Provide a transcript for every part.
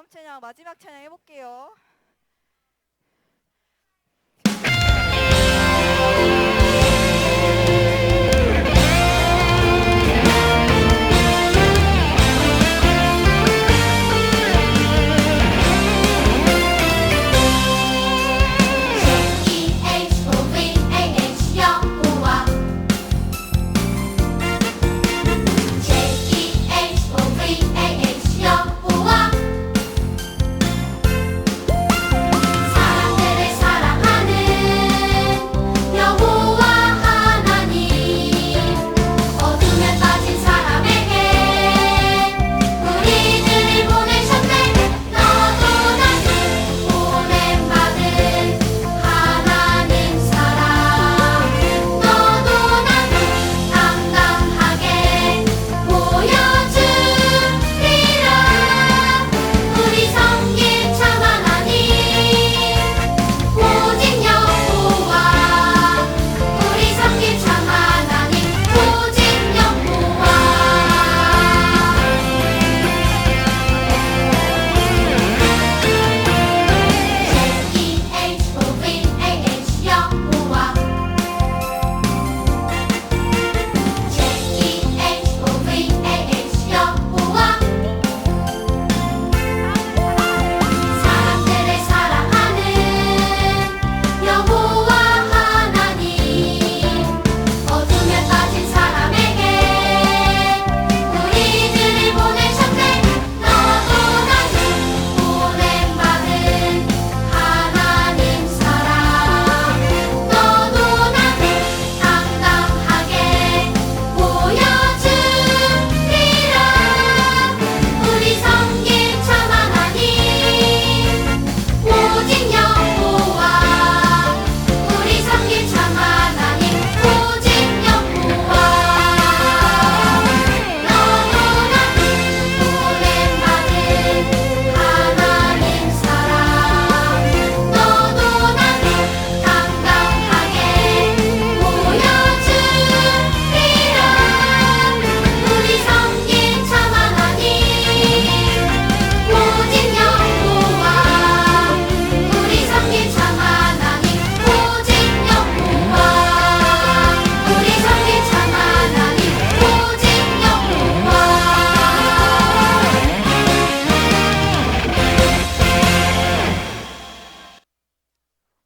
찬양 마지막 찬양 해볼게요.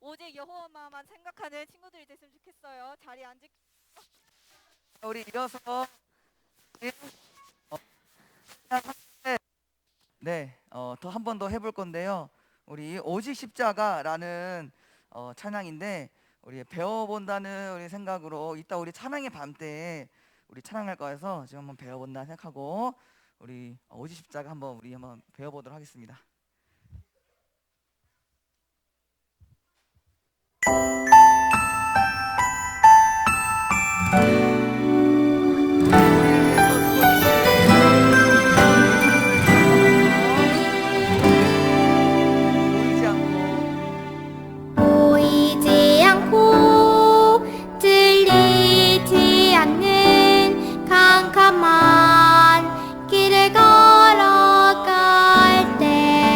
오직 여호와만 생각하는 친구들이 됐으면 좋겠어요. 자리에 앉을. 우리 이어서 더 한 번 더 해볼 건데요. 우리 오직 십자가라는 찬양인데 우리 배워본다는 우리 생각으로 이따 우리 찬양의 밤 때에 우리 찬양할 거여서 지금 한번 배워본다 생각하고 우리 오직 십자가 한번 배워보도록 하겠습니다. 보이지 않고 들리지 않는 캄캄한 길을 걸어갈 때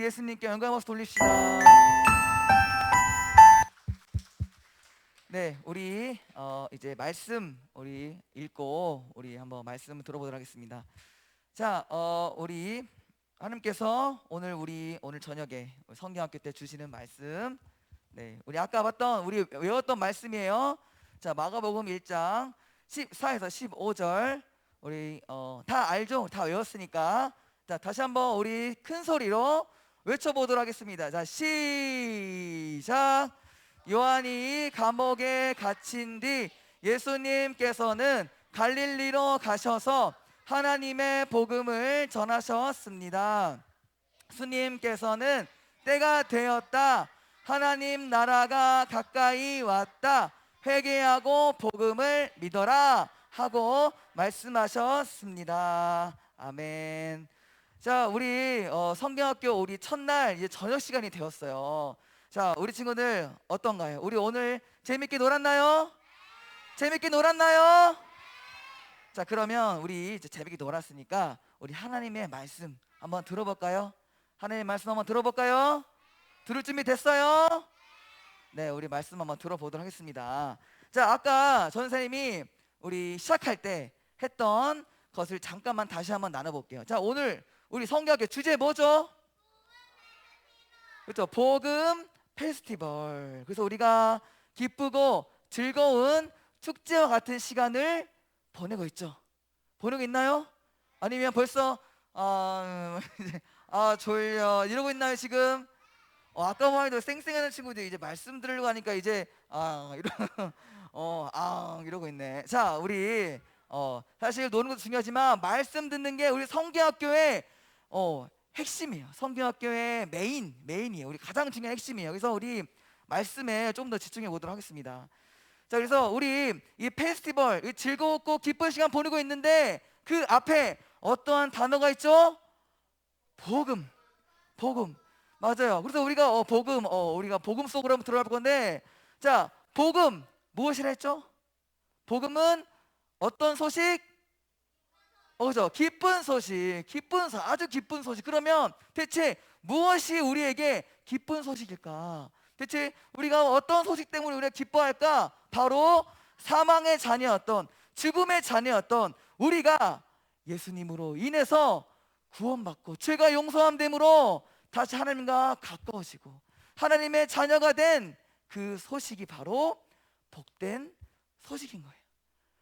우리 예수님께 영광의 박수 돌립시다. 네, 우리 이제 말씀 우리 읽고 우리 한번 말씀을 들어보도록 하겠습니다. 자, 우리 하나님께서 오늘 저녁에 성경학교 때 주시는 말씀, 네, 우리 아까 봤던 우리 외웠던 말씀이에요. 자, 마가복음 1장 14에서 15절 우리 다 알죠? 다 외웠으니까 자, 다시 한번 우리 큰 소리로 외쳐보도록 하겠습니다. 자, 시작. 요한이 감옥에 갇힌 뒤 예수님께서는 갈릴리로 가셔서 하나님의 복음을 전하셨습니다. 주님께서는 때가 되었다, 하나님 나라가 가까이 왔다, 회개하고 복음을 믿어라 하고 말씀하셨습니다. 아멘. 자, 우리 성경학교 우리 첫날 이제 저녁 시간이 되었어요. 자, 우리 친구들 어떤가요? 우리 오늘 재밌게 놀았나요? 재밌게 놀았나요? 자, 그러면 우리 이제 재밌게 놀았으니까 우리 하나님의 말씀 한번 들어볼까요? 하나님의 말씀 한번 들어볼까요? 들을 준비 됐어요? 네, 우리 말씀 한번 들어보도록 하겠습니다. 자, 아까 전선생님이 우리 시작할 때 했던 것을 잠깐만 다시 한번 나눠볼게요. 자, 오늘 우리 성경학교 주제 뭐죠? 그렇죠, 복음 페스티벌. 그래서 우리가 기쁘고 즐거운 축제와 같은 시간을 보내고 있죠. 보내고 있나요? 아니면 벌써 졸려 이러고 있나요 지금? 아까만 해도 쌩쌩하는 친구들이 이제 말씀 들으려고 하니까 이제 이러고 있네. 자, 우리 사실 노는 것도 중요하지만 말씀 듣는 게 우리 성경학교의 핵심이에요. 성경학교의 메인이에요. 우리 가장 중요한 핵심이에요. 그래서 우리 말씀에 좀 더 집중해 보도록 하겠습니다. 자, 그래서 우리 이 페스티벌, 이 즐겁고 기쁜 시간 보내고 있는데 그 앞에 어떠한 단어가 있죠? 복음. 맞아요. 그래서 우리가 우리가 복음 속으로 한번 들어갈 건데, 자, 복음 무엇이라 했죠? 복음은 어떤 소식? 그죠? 기쁜 소식, 아주 기쁜 소식. 그러면 대체 무엇이 우리에게 기쁜 소식일까? 대체 우리가 어떤 소식 때문에 우리가 기뻐할까? 바로 사망의 자녀였던, 죽음의 자녀였던 우리가 예수님으로 인해서 구원받고 죄가 용서함됨으로 다시 하나님과 가까워지고 하나님의 자녀가 된 그 소식이 바로 복된 소식인 거예요.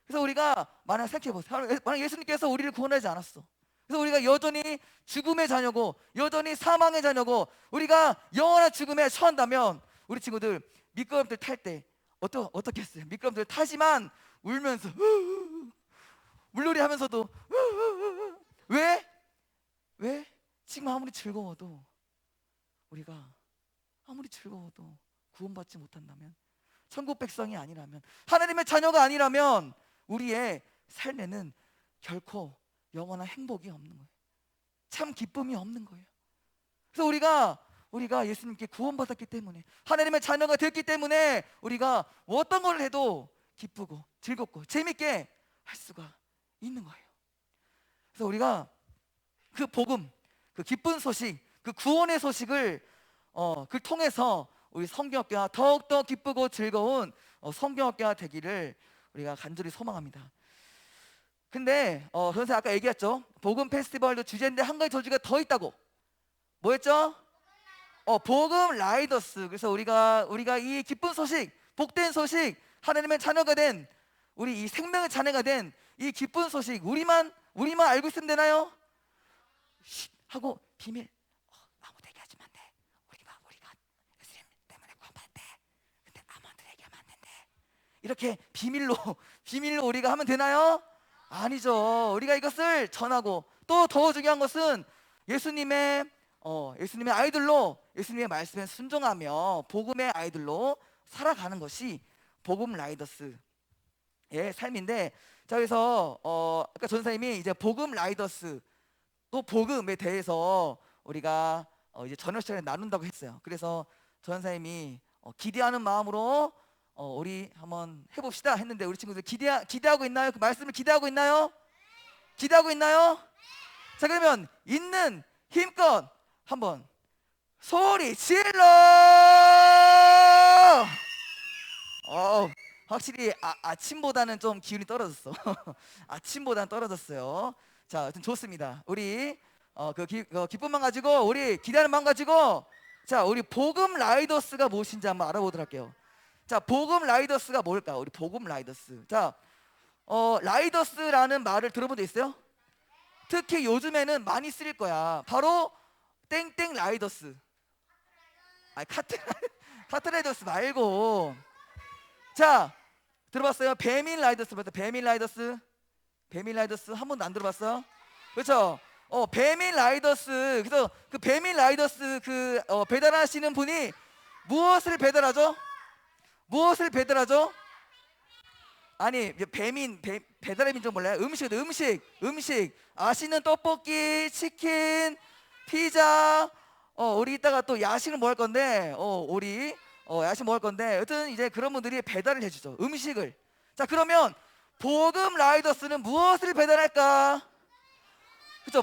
그래서 우리가 만약 생각해보세요. 만약 예수님께서 우리를 구원하지 않았어. 그래서 우리가 여전히 죽음의 자녀고 여전히 사망의 자녀고 우리가 영원한 죽음에 처한다면 우리 친구들 미끄럼틀 탈 때 어떻게 했어요? 미끄럼틀 타지만 울면서 물놀이 하면서도 왜? 지금 아무리 즐거워도 구원받지 못한다면, 천국 백성이 아니라면, 하나님의 자녀가 아니라면 우리의 삶에는 결코 영원한 행복이 없는 거예요. 참 기쁨이 없는 거예요. 그래서 우리가 예수님께 구원받았기 때문에, 하나님의 자녀가 되었기 때문에 우리가 어떤 걸 해도 기쁘고 즐겁고 재밌게 할 수가 있는 거예요. 그래서 우리가 그 복음, 그 기쁜 소식, 그 구원의 소식을 그걸 통해서 우리 성경학교가 더욱더 기쁘고 즐거운 성경학교가 되기를 우리가 간절히 소망합니다. 근데 선생님 아까 얘기했죠. 복음 페스티벌도 주제인데 한 가지 저주가 더 있다고. 뭐였죠? 복음 라이더스. 그래서 우리가 이 기쁜 소식, 복된 소식, 하나님의 자녀가 된, 우리 이 생명의 자녀가 된 이 기쁜 소식 우리만 알고 있으면 되나요? 쉿 하고 비밀, 아무도 얘기하지면 안 돼. 우리가 예수님 때문에 구원받았대. 근데 아무한테 얘기하면 안 된대. 이렇게 비밀로 우리가 하면 되나요? 아니죠. 우리가 이것을 전하고, 또 더 중요한 것은 예수님의 아이들로, 예수님의 말씀에 순종하며 복음의 아이들로 살아가는 것이 복음 라이더스의 삶인데, 자, 그래서 아까 전사님이 이제 복음 라이더스 또 복음에 대해서 우리가 이제 저녁 시간에 나눈다고 했어요. 그래서 전사님이 기대하는 마음으로 우리 한번 해봅시다 했는데, 우리 친구들 기대하고 있나요? 그 말씀을 기대하고 있나요? 기대하고 있나요? 자, 그러면 있는 힘껏 한번 소리 질러! 확실히 아침보다는 좀 기운이 떨어졌어. 아침보다는 떨어졌어요. 자, 하여튼 좋습니다. 우리 기쁨만 가지고, 우리 기대하는 마음 가지고, 자, 우리 복음 라이더스가 무엇인지 한번 알아보도록 할게요. 자, 복음 라이더스가 뭘까? 우리 복음 라이더스. 자, 라이더스라는 말을 들어본 적 있어요? 특히 요즘에는 많이 쓰일 거야. 바로 땡땡 라이더스. 카트라이더스 말고. 자, 들어봤어요? 배민 라이더스. 배민 라이더스. 배민 라이더스 한 번도 안 들어봤어? 그렇죠? 배민 라이더스. 그래서 그 배민 라이더스 배달하시는 분이 무엇을 배달하죠? 무엇을 배달하죠? 아니, 배달의 민족 몰라요? 음식 아시는 떡볶이, 치킨, 피자. 우리 이따가 또 야식을 뭐 할 건데, 우리 야식 뭐 할 건데, 여튼 이제 그런 분들이 배달을 해주죠. 음식을. 자, 그러면 복음 라이더스는 무엇을 배달할까? 그렇죠?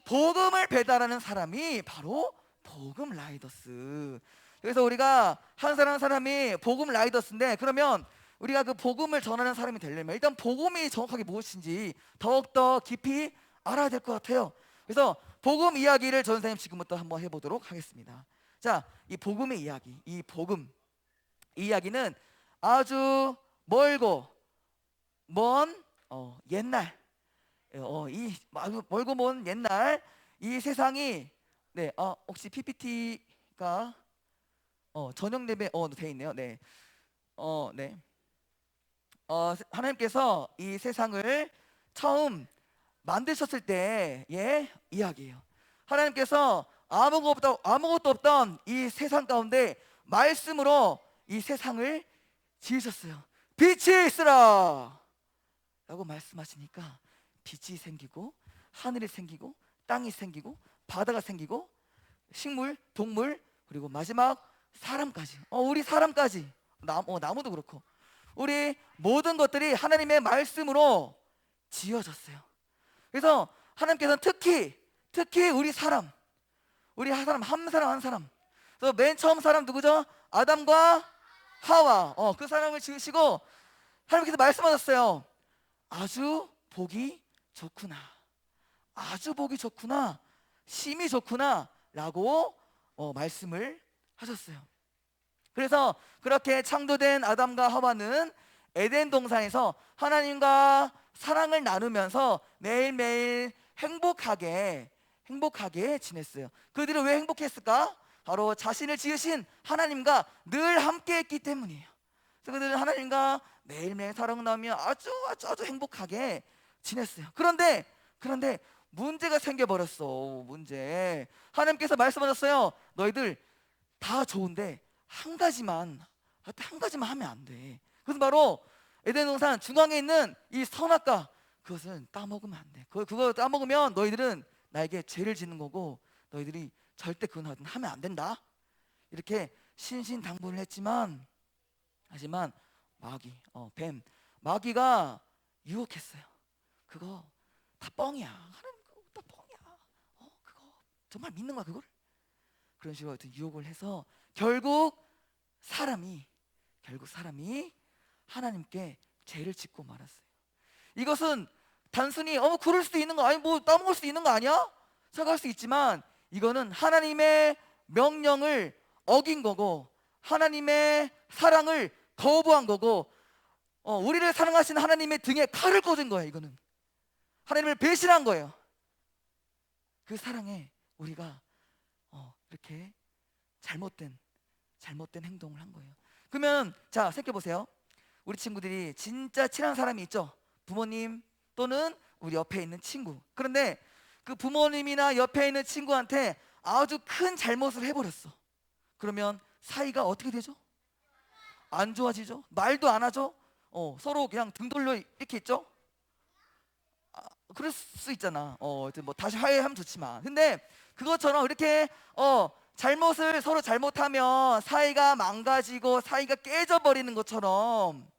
복음을 배달하는 사람이 바로 복음 라이더스. 그래서 우리가 한 사람 한 사람이 복음 라이더스인데, 그러면 우리가 그 복음을 전하는 사람이 되려면 일단 복음이 정확하게 무엇인지 더욱더 깊이 알아야 될 것 같아요. 그래서 복음 이야기를 전 선생님 지금부터 한번 해보도록 하겠습니다. 자, 이 복음의 이야기, 이 이야기는 아주 멀고 먼 옛날, 아주 멀고 먼 옛날 이 세상이, 네, 혹시 PPT가 전용 랩에 돼 있네요. 네, 네. 하나님께서 이 세상을 처음 만드셨을 때의 이야기예요. 하나님께서 아무것도 없던 이 세상 가운데 말씀으로 이 세상을 지으셨어요. 빛이 있으라 라고 말씀하시니까 빛이 생기고, 하늘이 생기고, 땅이 생기고, 바다가 생기고, 식물, 동물, 그리고 마지막 사람까지, 우리 사람까지, 나무도 그렇고, 우리 모든 것들이 하나님의 말씀으로 지어졌어요. 그래서 하나님께서는 특히 우리 사람 한 사람. 그래서 맨 처음 사람 누구죠? 아담과 하와. 그 사람을 지으시고 하나님께서 말씀하셨어요. 아주 보기 좋구나. 아주 보기 좋구나. 심히 좋구나. 라고 말씀을 하셨어요. 그래서 그렇게 창조된 아담과 하와는 에덴 동산에서 하나님과 사랑을 나누면서 매일매일 행복하게 지냈어요. 그들은 왜 행복했을까? 바로 자신을 지으신 하나님과 늘 함께 했기 때문이에요. 그래서 그들은 하나님과 매일매일 사랑을 나누며 아주 행복하게 지냈어요. 그런데 문제가 생겨버렸어. 문제. 하나님께서 말씀하셨어요. 너희들 다 좋은데 한 가지만 하면 안 돼. 그것은 바로 에덴 동산 중앙에 있는 이 선악과, 그것은 따먹으면 안 돼. 그거 따먹으면 너희들은 나에게 죄를 짓는 거고 너희들이 절대 그건 하면 안 된다. 이렇게 신신당부를 했지만, 하지만 마귀가 유혹했어요. 그거 다 뻥이야. 하나님 그거 다 뻥이야. 그거 정말 믿는 거야 그걸? 그런 식으로 유혹을 해서 결국 사람이 하나님께 죄를 짓고 말았어요. 이것은 단순히 그럴 수도 있는 거 아니, 뭐 따먹을 수 있는 거 아니야? 생각할 수 있지만 이거는 하나님의 명령을 어긴 거고 하나님의 사랑을 거부한 거고, 우리를 사랑하신 하나님의 등에 칼을 꽂은 거예요. 이거는 하나님을 배신한 거예요. 그 사랑에 우리가 이렇게 잘못된 행동을 한 거예요. 그러면 자, 생각해 보세요. 우리 친구들이 진짜 친한 사람이 있죠. 부모님 또는 우리 옆에 있는 친구. 그런데 그 부모님이나 옆에 있는 친구한테 아주 큰 잘못을 해버렸어. 그러면 사이가 어떻게 되죠? 안 좋아지죠? 말도 안 하죠? 서로 그냥 등 돌려 이렇게 있죠? 그럴 수 있잖아. 뭐 다시 화해하면 좋지만, 근데 그것처럼 이렇게 잘못을 서로 잘못하면 사이가 망가지고 사이가 깨져버리는 것처럼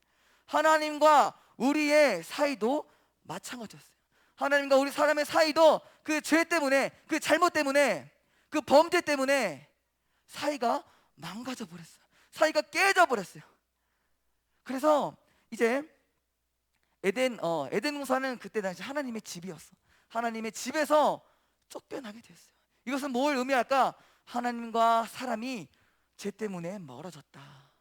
하나님과 우리의 사이도 마찬가지였어요. 하나님과 우리 사람의 사이도 그 죄 때문에, 그 잘못 때문에 그 범죄 때문에 사이가 망가져 버렸어요. 사이가 깨져 버렸어요. 그래서 이제 에덴 동산은 그때 당시 하나님의 집이었어. 하나님의 집에서 쫓겨나게 됐어요. 이것은 뭘 의미할까? 하나님과 사람이 죄 때문에 멀어졌다.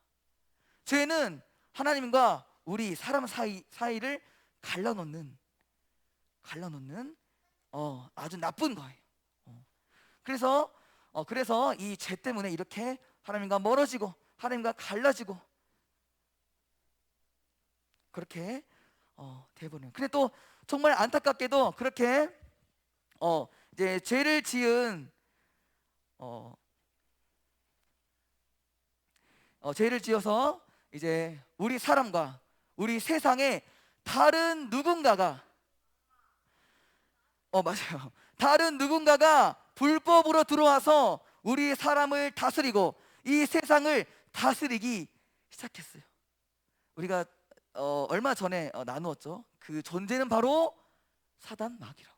죄는 하나님과 우리 사람 사이를 갈라놓는 아주 나쁜 거예요. 그래서 이 죄 때문에 이렇게 하나님과 멀어지고 하나님과 갈라지고 그렇게 돼버려요. 근데 또 정말 안타깝게도 그렇게 이제 죄를 지은 죄를 지어서 이제 우리 사람과 우리 세상에 다른 누군가가 맞아요. 다른 누군가가 불법으로 들어와서 우리 사람을 다스리고 이 세상을 다스리기 시작했어요. 우리가 얼마 전에 나누었죠. 그 존재는 바로 사단 마귀라고.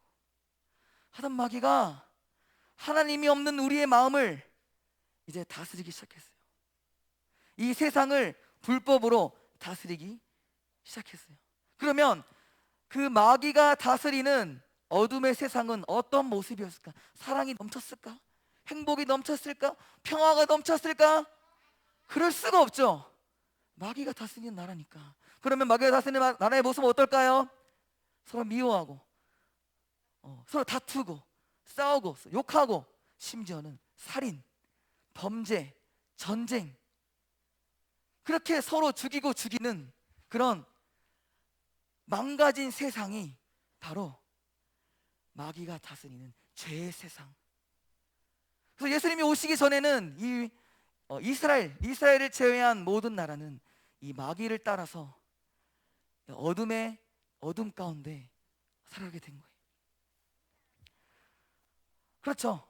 사단 마귀가 하나님이 없는 우리의 마음을 이제 다스리기 시작했어요. 이 세상을 불법으로 다스리기 시작했어요. 그러면 그 마귀가 다스리는 어둠의 세상은 어떤 모습이었을까? 사랑이 넘쳤을까? 행복이 넘쳤을까? 평화가 넘쳤을까? 그럴 수가 없죠. 마귀가 다스리는 나라니까. 그러면 마귀가 다스리는 나라의 모습은 어떨까요? 서로 미워하고 서로 다투고 싸우고 욕하고 심지어는 살인, 범죄, 전쟁, 그렇게 서로 죽이고 죽이는 그런 망가진 세상이 바로 마귀가 다스리는 죄의 세상. 그래서 예수님이 오시기 전에는 이 이스라엘을 제외한 모든 나라는 이 마귀를 따라서 어둠 가운데 살아가게 된 거예요. 그렇죠.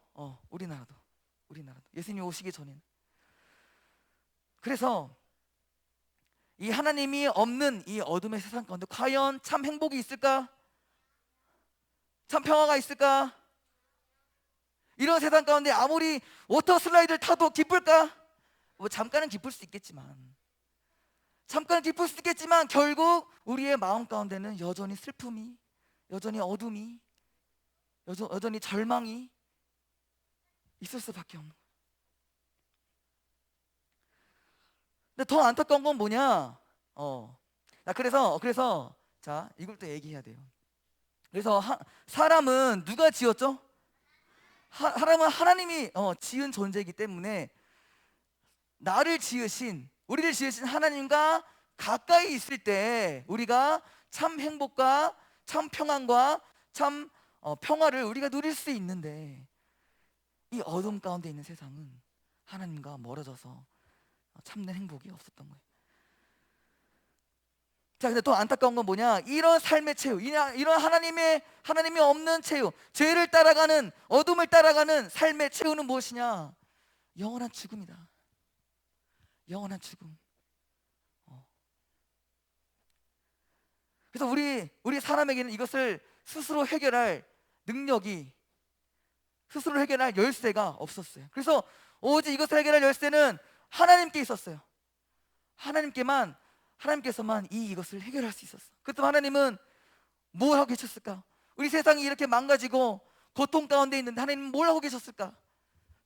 우리나라도 예수님이 오시기 전에는. 그래서 이 하나님이 없는 이 어둠의 세상 가운데 과연 참 행복이 있을까? 참 평화가 있을까? 이런 세상 가운데 아무리 워터 슬라이드를 타도 기쁠까? 뭐 잠깐은 기쁠 수 있겠지만 결국 우리의 마음 가운데는 여전히 슬픔이, 여전히 어둠이, 여전히 절망이 있을 수밖에 없는 거예요. 근데 더 안타까운 건 뭐냐? 그래서 자, 이걸 또 얘기해야 돼요. 그래서 사람은 누가 지었죠? 사람은 하나님이 지은 존재이기 때문에 우리를 지으신 하나님과 가까이 있을 때 우리가 참 행복과 참 평안과 참 평화를 우리가 누릴 수 있는데, 이 어둠 가운데 있는 세상은 하나님과 멀어져서 참된 행복이 없었던 거예요. 자, 근데 또 안타까운 건 뭐냐? 이런 삶의 최후, 이런 하나님이 없는 최후, 죄를 따라가는, 어둠을 따라가는 삶의 최후는 무엇이냐? 영원한 죽음이다. 영원한 죽음. 그래서 우리 사람에게는 이것을 스스로 해결할 열쇠가 없었어요. 그래서 오직 이것을 해결할 열쇠는 하나님께 있었어요. 하나님께서만 이것을 해결할 수 있었어. 그렇다면 하나님은 뭘 하고 계셨을까? 우리 세상이 이렇게 망가지고 고통 가운데 있는데 하나님은 뭘 하고 계셨을까?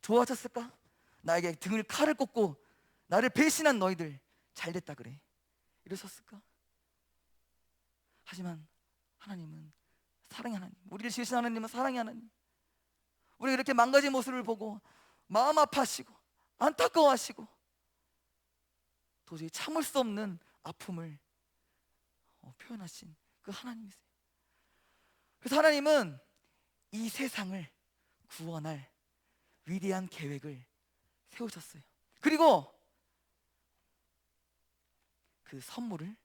좋아하셨을까? 나에게 등을 칼을 꽂고 나를 배신한 너희들 잘됐다 그래, 이러셨을까? 하지만 하나님은 사랑의 하나님, 우리를 지으신 하나님은 사랑의 하나님. 우리가 이렇게 망가진 모습을 보고 마음 아파하시고 안타까워하시고 도저히 참을 수 없는 아픔을 표현하신 그 하나님이세요. 그래서 하나님은 이 세상을 구원할 위대한 계획을 세우셨어요. 그리고 그 선물을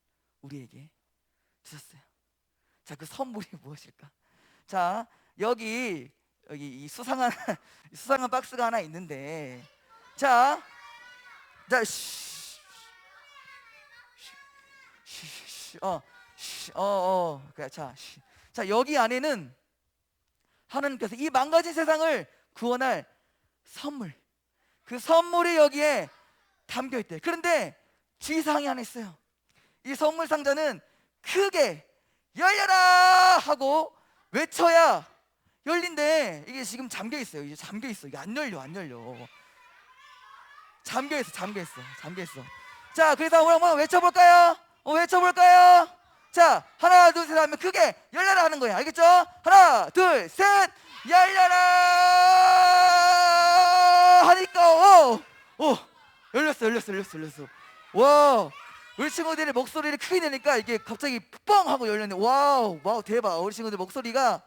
우리에게 주셨어요. 자, 그 선물이 무엇일까? 자, 여기 이 수상한 박스가 하나 있는데, 자, 그래, 자, 여기 안에는 하나님께서 이 망가진 세상을 구원할 선물. 그 선물이 여기에 담겨 있대. 그런데 주의사항이 하나 있어요. 이 선물 상자는 크게 열려라 하고 외쳐야 열린대. 이게 지금 잠겨 있어요. 이게 잠겨 있어. 이게 안 열려. 잠겨 있어. 자, 그래서 한번 외쳐볼까요? 외쳐볼까요? 자, 하나, 둘, 셋 하면 크게 열려라 하는 거예요. 알겠죠? 하나, 둘, 셋, 열려라 하니까 열렸어. 와, 우리 친구들의 목소리를 크게 내니까 이게 갑자기 뻥 하고 열렸네. 와우, 대박. 우리 친구들 목소리가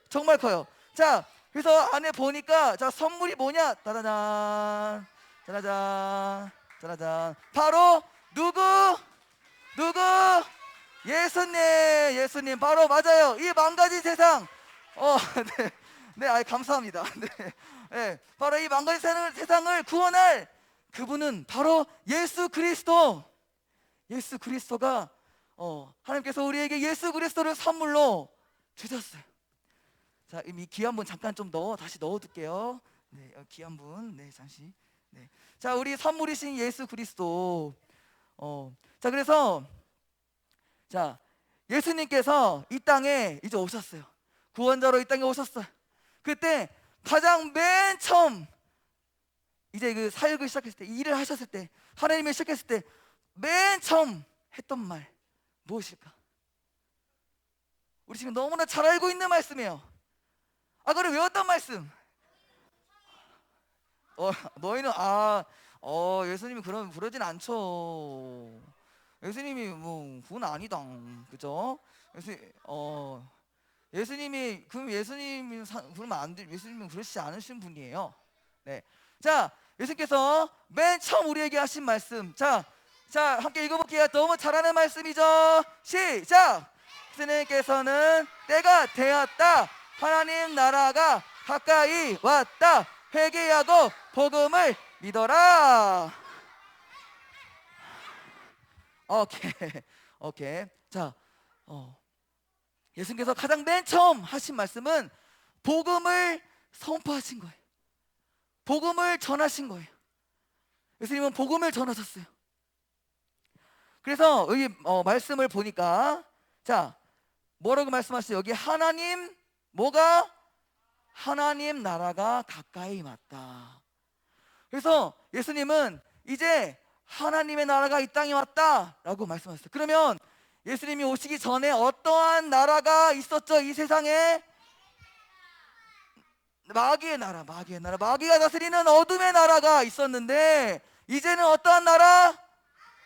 정말 커요. 자, 그래서 안에 보니까 자, 선물이 뭐냐? 짜라잔. 바로 누구? 예수님 바로 맞아요. 이 망가진 세상. 네, 감사합니다. 네, 바로 이 망가진 세상을 구원할 그분은 바로 예수 그리스도가 하나님께서 우리에게 예수 그리스도를 선물로 주셨어요. 자, 이 귀한 분 잠깐 좀 다시 넣어둘게요. 네, 귀한 분, 네, 잠시. 네, 자, 우리 선물이신 예수 그리스도. 자, 그래서 자, 예수님께서 이 땅에 이제 오셨어요. 구원자로 이 땅에 오셨어요. 그때 가장 맨 처음 이제 그 사역을 시작했을 때, 일을 하셨을 때, 하나님을 시작했을 때 맨 처음 했던 말 무엇일까? 우리 지금 너무나 잘 알고 있는 말씀이에요. 그걸 외웠던 말씀. 너희는 예수님이 그러진 않죠. 예수님이 뭐 그건 아니다, 그죠? 예수님이 그러면 안 돼. 예수님은 그러시지 않으신 분이에요. 네, 자, 예수님께서 맨 처음 우리에게 하신 말씀. 자, 함께 읽어볼게요. 너무 잘하는 말씀이죠. 시작. 예수님께서는 때가 되었다. 하나님 나라가 가까이 왔다. 회개하고 복음을 믿어라. 오케이. 자, 예수님께서 가장 맨 처음 하신 말씀은 복음을 선포하신 거예요. 복음을 전하신 거예요. 예수님은 복음을 전하셨어요. 그래서 여기 말씀을 보니까 자, 뭐라고 말씀하시죠? 여기 하나님 나라가 가까이 왔다. 그래서 예수님은 이제 하나님의 나라가 이 땅에 왔다라고 말씀하셨어요. 그러면 예수님이 오시기 전에 어떠한 나라가 있었죠? 이 세상에 마귀의 나라. 마귀가 다스리는 어둠의 나라가 있었는데 이제는 어떠한 나라?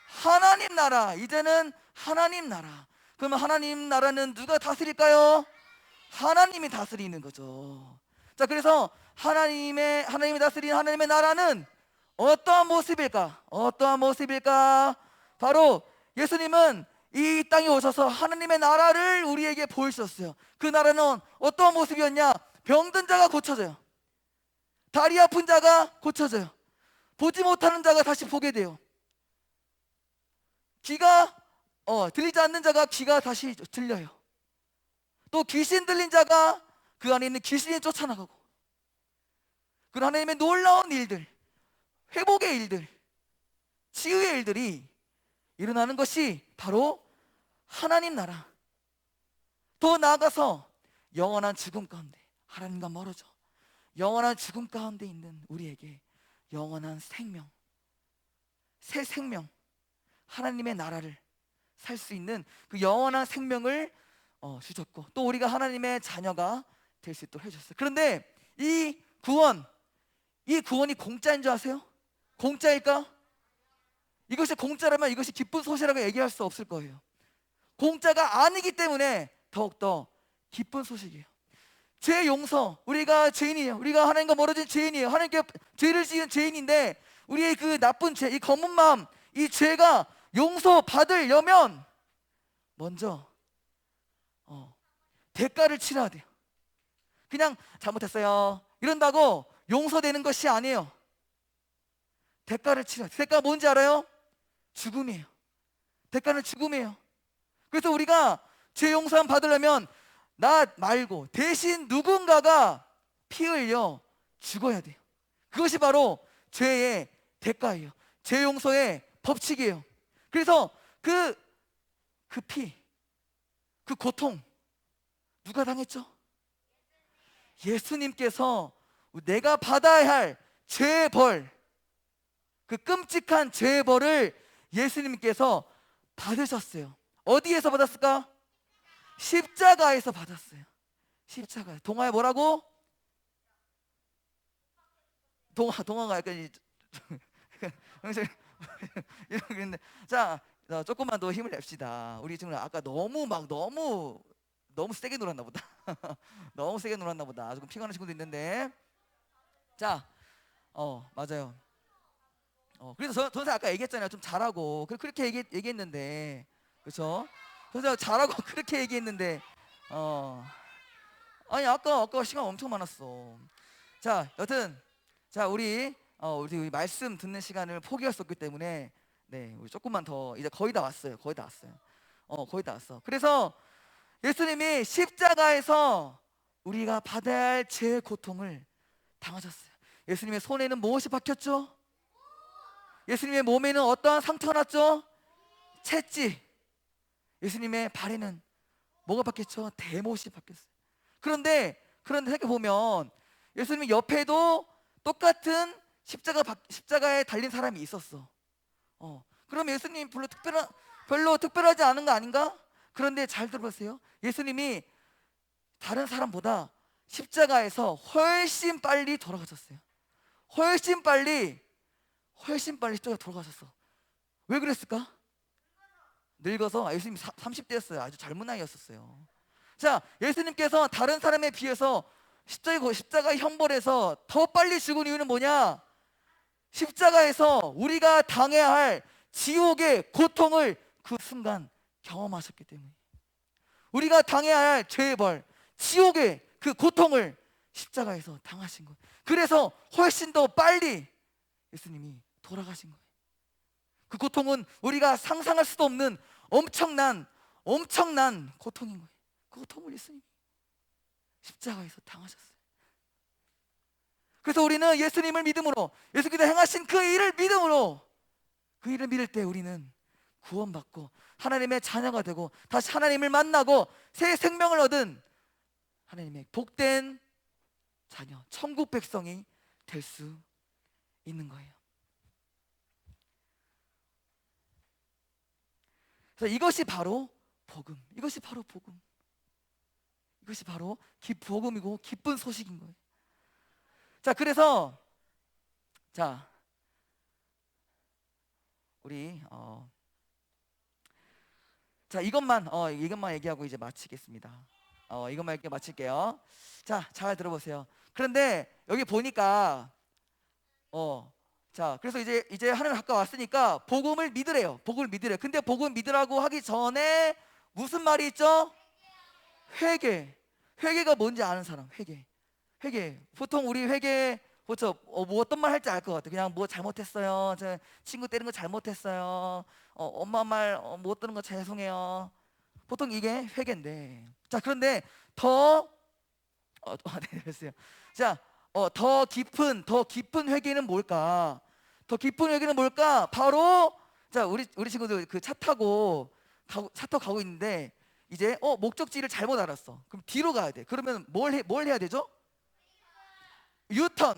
하나님 나라. 이제는 하나님 나라. 그러면 하나님 나라는 누가 다스릴까요? 하나님이 다스리는 거죠. 자, 그래서 하나님이 다스리는 하나님의 나라는 어떠한 모습일까? 바로 예수님은 이 땅에 오셔서 하나님의 나라를 우리에게 보여주셨어요. 그 나라는 어떠한 모습이었냐? 병든 자가 고쳐져요. 다리 아픈 자가 고쳐져요. 보지 못하는 자가 다시 보게 돼요. 귀가 들리지 않는 자가 귀가 다시 들려요. 또 귀신 들린 자가 그 안에 있는 귀신이 쫓아나가고, 그런 하나님의 놀라운 일들, 회복의 일들, 치유의 일들이 일어나는 것이 바로 하나님 나라. 더 나아가서 영원한 죽음 가운데, 하나님과 멀어져 영원한 죽음 가운데 있는 우리에게 영원한 생명, 새 생명, 하나님의 나라를 살 수 있는 그 영원한 생명을 주셨고, 또 우리가 하나님의 자녀가 될 수 있도록 해주셨어요. 그런데 이 구원이 공짜인 줄 아세요? 공짜일까? 이것이 공짜라면 이것이 기쁜 소식이라고 얘기할 수 없을 거예요. 공짜가 아니기 때문에 더욱더 기쁜 소식이에요. 죄 용서, 우리가 죄인이에요. 우리가 하나님과 멀어진 죄인이에요. 하나님께 죄를 지은 죄인인데 우리의 그 나쁜 죄, 이 검은 마음, 이 죄가 용서받으려면 먼저 대가를 치러야 돼요. 그냥 잘못했어요 이런다고 용서되는 것이 아니에요. 대가를 치러야 돼요. 대가가 뭔지 알아요? 죽음이에요. 대가는 죽음이에요. 그래서 우리가 죄 용서 받으려면 나 말고 대신 누군가가 피 흘려 죽어야 돼요. 그것이 바로 죄의 대가예요. 죄 용서의 법칙이에요. 그래서 그 피, 그 고통 누가 당했죠? 예수님께서 내가 받아야 할 죄의 벌, 그 끔찍한 죄의 벌을 예수님께서 받으셨어요. 어디에서 받았을까? 십자가에서 받았어요. 십자가. 동화에 뭐라고? 동화가 약간 이런 게 있는데, 자, 조금만 더 힘을 냅시다. 우리 지금 아까 너무 세게 놀았나 보다. 너무 세게 놀았나 보다. 조금 피곤한 친구도 있는데, 자, 맞아요. 그래서 저는 아까 얘기했잖아요. 좀 잘하고 그렇게 얘기했는데, 그렇죠? 그래서 잘하고 그렇게 얘기했는데, 아니 아까 시간 엄청 많았어. 자, 여튼 자 우리 말씀 듣는 시간을 포기할 수 없기 때문에, 네, 우리 조금만 더, 이제 거의 다 왔어요. 거의 다 왔어. 그래서 예수님이 십자가에서 우리가 받아야 할 죄의 고통을 당하셨어요. 예수님의 손에는 무엇이 박혔죠? 예수님의 몸에는 어떠한 상처가 났죠? 채찍. 예수님의 발에는 뭐가 박혔죠? 대못이 박혔어요. 그런데 생각해보면 예수님 옆에도 똑같은 십자가에 달린 사람이 있었어. 그럼 예수님 별로 특별하지 않은 거 아닌가? 그런데 잘 들어보세요. 예수님이 다른 사람보다 십자가에서 훨씬 빨리 돌아가셨어요. 훨씬 빨리 십자가 돌아가셨어. 왜 그랬을까? 늙어서. 예수님 30대였어요. 아주 젊은 나이였었어요. 자, 예수님께서 다른 사람에 비해서 십자가 형벌에서 더 빨리 죽은 이유는 뭐냐? 십자가에서 우리가 당해야 할 지옥의 고통을 그 순간 경험하셨기 때문에, 우리가 당해야 할 죄의 벌, 지옥의 그 고통을 십자가에서 당하신 거예요. 그래서 훨씬 더 빨리 예수님이 돌아가신 거예요. 그 고통은 우리가 상상할 수도 없는 엄청난 고통인 거예요. 그 고통을 예수님이 십자가에서 당하셨어요. 그래서 우리는 예수님을 믿음으로, 예수께서 행하신 그 일을 믿음으로, 그 일을 믿을 때 우리는 구원받고 하나님의 자녀가 되고 다시 하나님을 만나고 새 생명을 얻은 하나님의 복된 자녀, 천국 백성이 될 수 있는 거예요. 그래서 이것이 바로 복음. 이것이 바로 복음이고 기쁜 소식인 거예요. 자, 그래서 우리 이것만 얘기하고 이제 마치겠습니다. 이것만 얘기 마칠게요. 자, 잘 들어보세요. 그런데 여기 보니까 그래서 이제 하나님 가까이 왔으니까 복음을 믿으래요. 근데 복음 믿으라고 하기 전에 무슨 말이 있죠? 회개가 뭔지 아는 사람. 회개. 보통 우리 회개, 그렇죠? 뭐 어떤 말 할지 알 것 같아. 그냥 뭐 잘못했어요. 저 친구 때린 거 잘못했어요. 엄마 말 못 들은 거 죄송해요. 보통 이게 회개인데. 자, 그런데 네, 됐어요. 자, 더 깊은 회개는 뭘까? 바로, 자, 우리 친구들 그 차 타고 가고 있는데, 이제 목적지를 잘못 알았어. 그럼 뒤로 가야 돼. 그러면 뭘 해야 되죠? 유턴.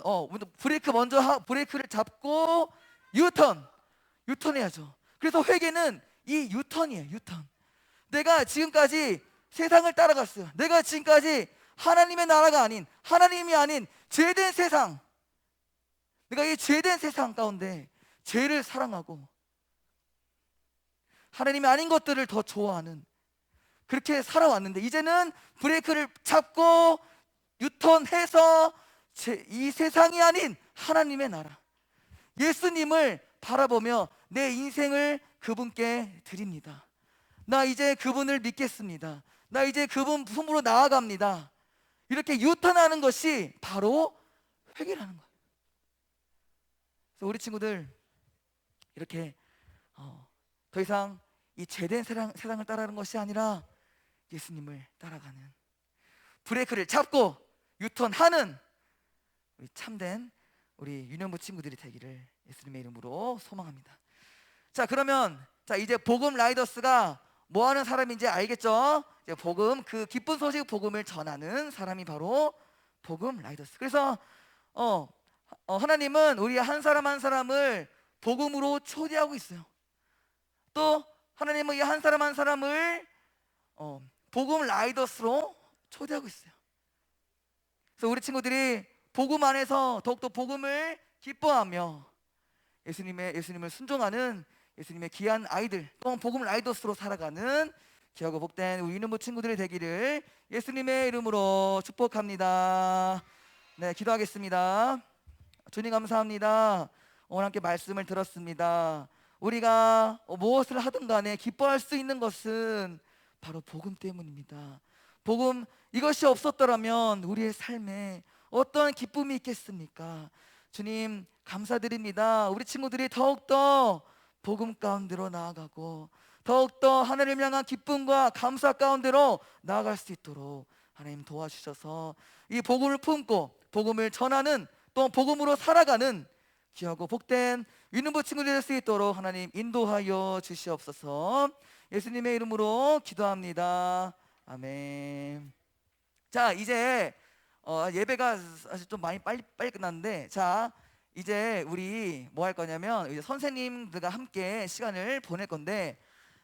브레이크를 잡고 유턴해야죠. 그래서 회개는 이 유턴이에요. 내가 지금까지 세상을 따라갔어요. 내가 지금까지 하나님의 나라가 아닌, 하나님이 아닌 죄된 세상, 내가 이 죄된 세상 가운데 죄를 사랑하고 하나님이 아닌 것들을 더 좋아하는, 그렇게 살아왔는데, 이제는 브레이크를 잡고 유턴해서 이 세상이 아닌 하나님의 나라, 예수님을 바라보며 내 인생을 그분께 드립니다. 나 이제 그분을 믿겠습니다. 나 이제 그분 품으로 나아갑니다. 이렇게 유턴하는 것이 바로 회개라는 거예요. 그래서 우리 친구들 이렇게 더 이상 이 죄된 세상을 따라가는 것이 아니라 예수님을 따라가는, 브레이크를 잡고 유턴하는 우리 참된 우리 유년부 친구들이 되기를 예수님의 이름으로 소망합니다. 자, 그러면 자, 이제 복음 라이더스가 뭐 하는 사람인지 알겠죠? 이제 복음, 그 기쁜 소식 복음을 전하는 사람이 바로 복음 라이더스. 그래서 하나님은 우리 한 사람 한 사람을 복음으로 초대하고 있어요. 또 하나님은 이 한 사람 한 사람을 복음 라이더스로 초대하고 있어요. 그래서 우리 친구들이 복음 안에서 더욱더 복음을 기뻐하며 예수님을 순종하는 예수님의 귀한 아이들, 또 복음 라이더스로 살아가는 귀하고 복된 우리 유년부 친구들이 되기를 예수님의 이름으로 축복합니다. 네, 기도하겠습니다. 주님 감사합니다. 오늘 함께 말씀을 들었습니다. 우리가 무엇을 하든 간에 기뻐할 수 있는 것은 바로 복음 때문입니다. 복음, 이것이 없었더라면 우리의 삶에 어떤 기쁨이 있겠습니까? 주님 감사드립니다. 우리 친구들이 더욱더 복음 가운데로 나아가고 더욱더 하나님을 향한 기쁨과 감사 가운데로 나아갈 수 있도록 하나님 도와주셔서 이 복음을 품고 복음을 전하는, 또 복음으로 살아가는 귀하고 복된 유년부 친구들이 될 수 있도록 하나님 인도하여 주시옵소서. 예수님의 이름으로 기도합니다. 아멘. 자, 이제 예배가 사실 좀 많이 빨리 끝났는데, 자, 이제 우리 뭐 할 거냐면 이제 선생님들과 함께 시간을 보낼 건데,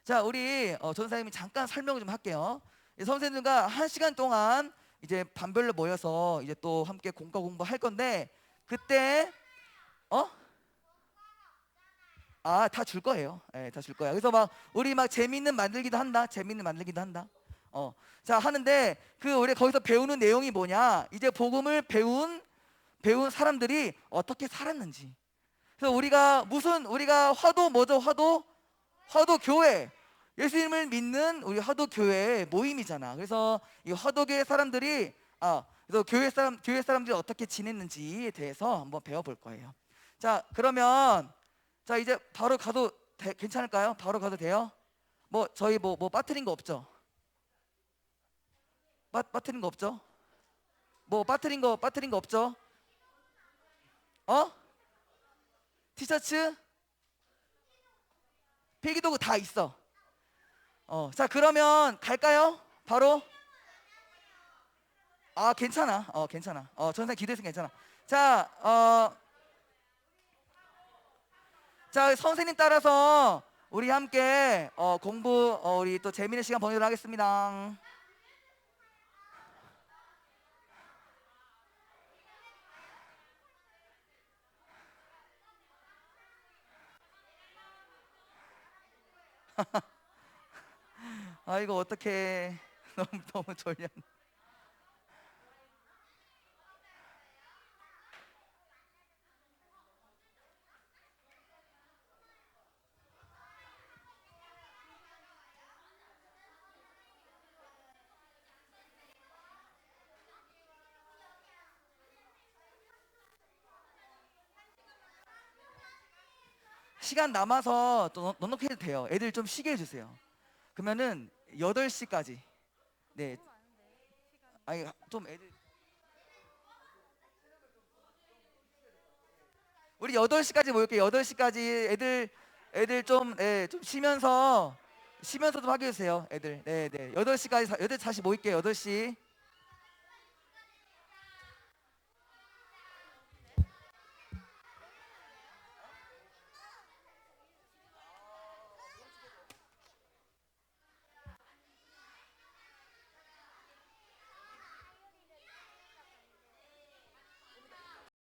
자, 우리 전사님이 잠깐 설명을 좀 할게요. 선생님들과 1시간 동안 이제 반별로 모여서 이제 또 함께 공과 공부할 건데, 그때 다 줄 거예요. 네, 다 줄 거야. 그래서 막 우리 막 재밌는 만들기도 한다. 자, 하는데 우리 거기서 배우는 내용이 뭐냐? 이제 복음을 배운 사람들이 어떻게 살았는지. 그래서 우리가 화도 뭐죠? 화도 교회. 예수님을 믿는 우리 화도 교회 모임이잖아. 그래서 이 화도교회 사람들이 그래서 교회 사람들이 어떻게 지냈는지에 대해서 한번 배워볼 거예요. 자, 그러면 자, 이제 바로 가도 괜찮을까요? 바로 가도 돼요? 저희 빠뜨린 거 없죠? 빠뜨린 거 없죠? 빠뜨린 거 없죠? 티셔츠? 필기도구 다 있어. 자, 그러면 갈까요? 바로? 괜찮아. 괜찮아. 전생 기도했으면 괜찮아. 자, 선생님 따라서 우리 함께 공부 우리 또 재미있는 시간 보내도록 하겠습니다. 아이고 어떡해. 너무 졸려. 시간 남아서 또 넉넉히 해도 돼요. 애들 좀 쉬게 해주세요. 그러면은 8시까지. 네. 아니 좀 애들 우리 8시까지 모일게요. 8시까지 애들 좀 쉬면서 좀 하게 해주세요. 애들. 네. 8시까지 애들 다시 모일게요. 8시.